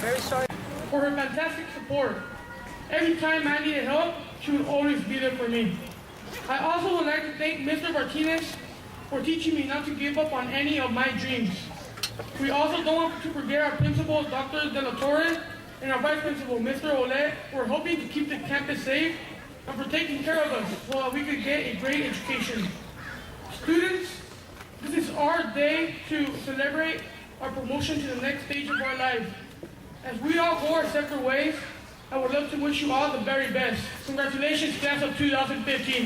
very sorry. For her fantastic support. Every time I needed help, she would always be there for me. I also would like to thank Mr. Martinez for teaching me not to give up on any of my dreams. We also don't want to forget our principal, Dr. De La Torre, and our vice principal, Mr. Ole, for helping to keep the campus safe and for taking care of us so that we could get a great education. Students, this is our day to celebrate our promotion to the next stage of our lives. As we all go our separate ways, I would love to wish you all the very best. Congratulations, class of 2015.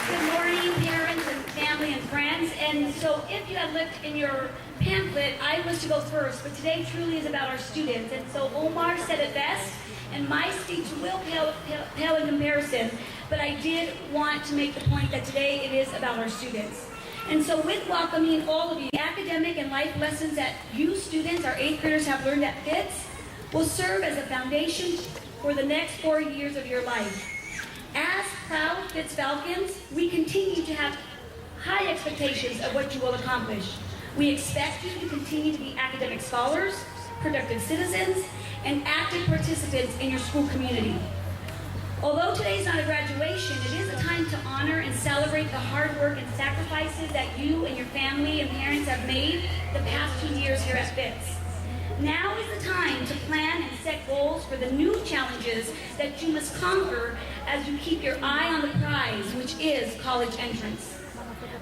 Good morning, parents and family and friends. And so if you had looked in your pamphlet, I was to go first, but today truly is about our students. And so Omar said it best, and my speech will pale in comparison, but I did want to make the point that today it is about our students. And so with welcoming all of you, the academic and life lessons that you students, our 8th graders, have learned at Fitz will serve as a foundation for the next 4 years of your life. As proud Fitz Falcons, we continue to have high expectations of what you will accomplish. We expect you to continue to be academic scholars, productive citizens, and active participants in your school community. Although today is not a graduation, it is a time to honor and celebrate the hard work and sacrifices that you and your family and parents have made the past 2 years here at Fitz. Now is the time to plan and set goals for the new challenges that you must conquer as you keep your eye on the prize, which is college entrance.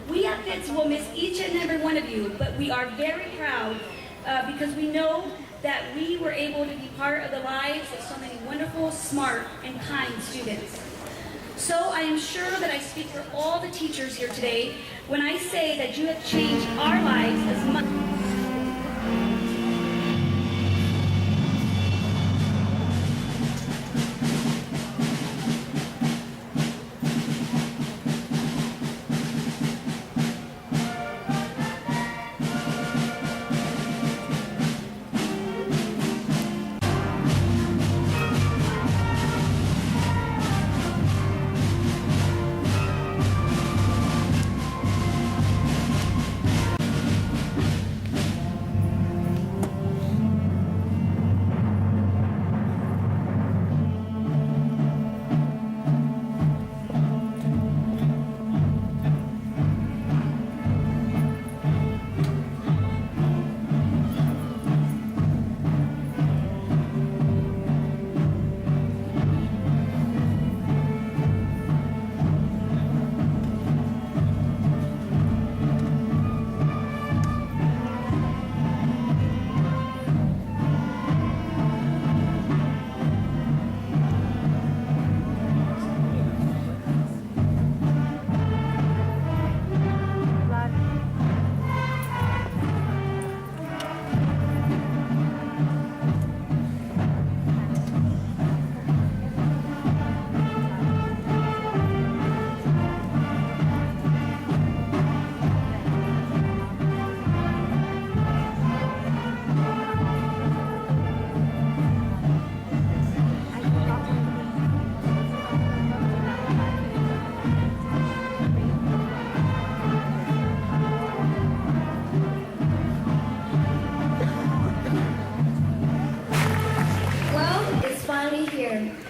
We at Fitz will miss each and every one of you, but we are very proud because we know that we were able to be part of the lives of so many wonderful, smart, and kind students. So I am sure that I speak for all the teachers here today when I say that you have changed our lives as much.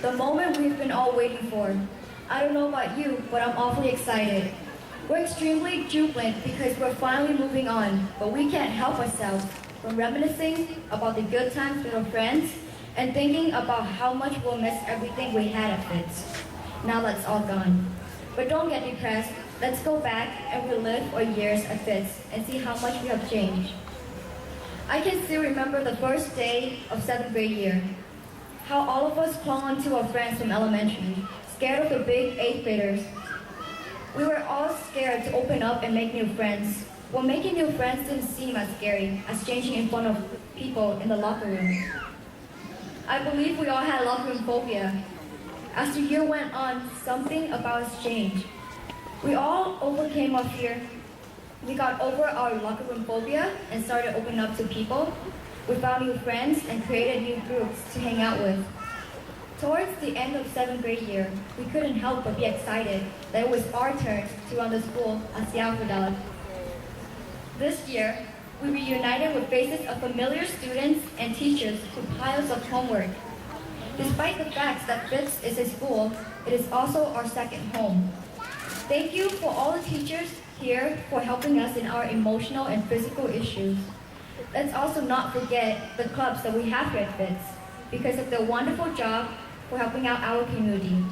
The moment we've been all waiting for. I don't know about you, but I'm awfully excited. We're extremely jubilant because we're finally moving on, but we can't help ourselves from reminiscing about the good times with our friends and thinking about how much we'll miss everything we had at Fitz. Now that's all gone. But don't get depressed. Let's go back and relive our years at Fitz and see how much we have changed. I can still remember the first day of 7th grade year. How all of us clung on to our friends from elementary, scared of the big 8th graders. We were all scared to open up and make new friends. Well, making new friends didn't seem as scary as changing in front of people in the locker room. I believe we all had locker room phobia. As the year went on, something about us changed. We all overcame our fear. We got over our locker room phobia and started opening up to people. We found new friends and created new groups to hang out with. Towards the end of 7th grade year, we couldn't help but be excited that it was our turn to run the school as the Alpha Dog. This year, we reunited with faces of familiar students and teachers with piles of homework. Despite the fact that Fitz is a school, it is also our second home. Thank you for all the teachers here for helping us in our emotional and physical issues. Let's also not forget the clubs that we have here at Fitz because of their wonderful job for helping out our community.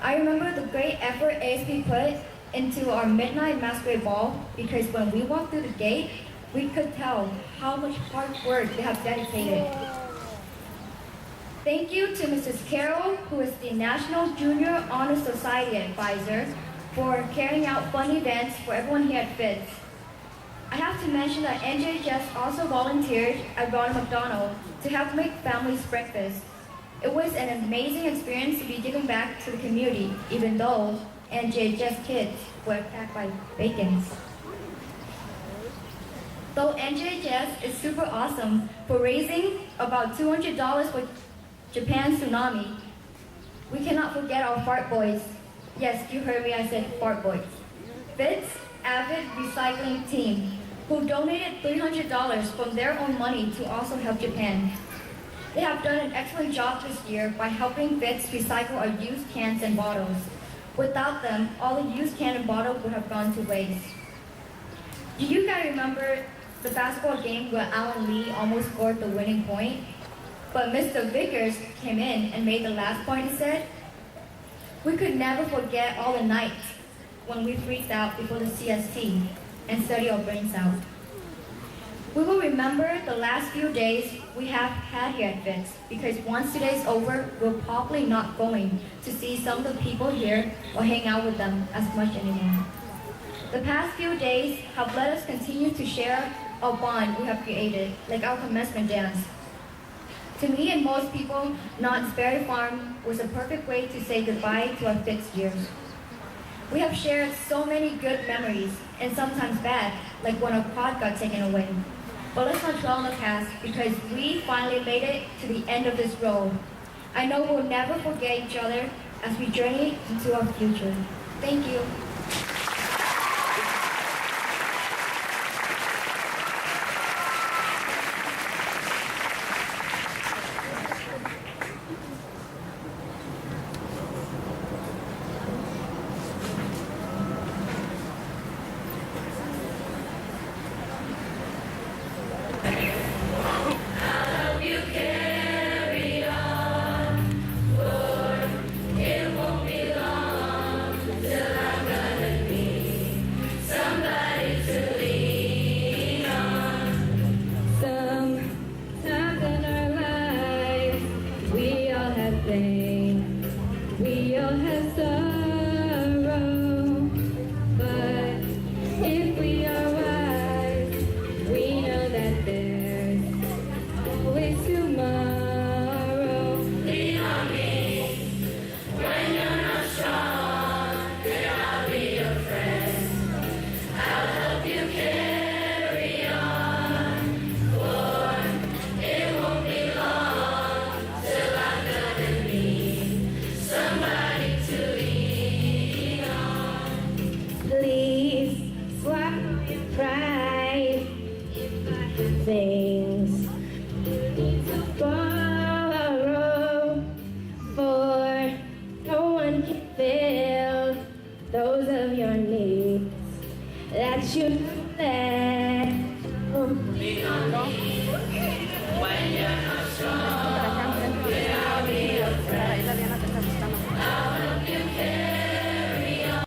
I remember the great effort ASP put into our midnight masquerade ball because when we walked through the gate, we could tell how much hard work they have dedicated. Thank you to Mrs. Carroll, who is the National Junior Honor Society advisor, for carrying out fun events for everyone here at Fitz. I have to mention that NJHS also volunteered at Ronald McDonald to help make families breakfast. It was an amazing experience to be giving back to the community, even though NJHS kids were attacked by Bacons. Though NJHS is super awesome for raising about $200 for Japan's tsunami, we cannot forget our fart boys. Yes, you heard me, I said fart boys. Fitz Avid Recycling Team, who donated $300 from their own money to also help Japan. They have done an excellent job this year by helping Fitz recycle our used cans and bottles. Without them, all the used cans and bottles would have gone to waste. Do you guys remember the basketball game where Alan Lee almost scored the winning point? But Mr. Vickers came in and made the last point and said, "We could never forget all the nights when we freaked out before the CST and studied our brains out. We will remember the last few days we have had here at Fitz because once today's over, we're probably not going to see some of the people here or hang out with them as much anymore. The past few days have let us continue to share a bond we have created, like our commencement dance. To me and most people, Knott's Berry Farm was a perfect way to say goodbye to our Fitz years. We have shared so many good memories, and sometimes bad, like when our pod got taken away. But let's not dwell on the past, because we finally made it to the end of this road. I know we'll never forget each other as we journey into our future. Thank you. We all have sorrow, but if we are wise, we know that there's always tomorrow. Lean on me when you're not strong, and I'll be your friend. I'll help you carry on, for it won't be long till I'm gonna need somebody to lean on. Please swallow your pride. If I have things you need to borrow, for no one can fill those of your needs that you let. Lean on me.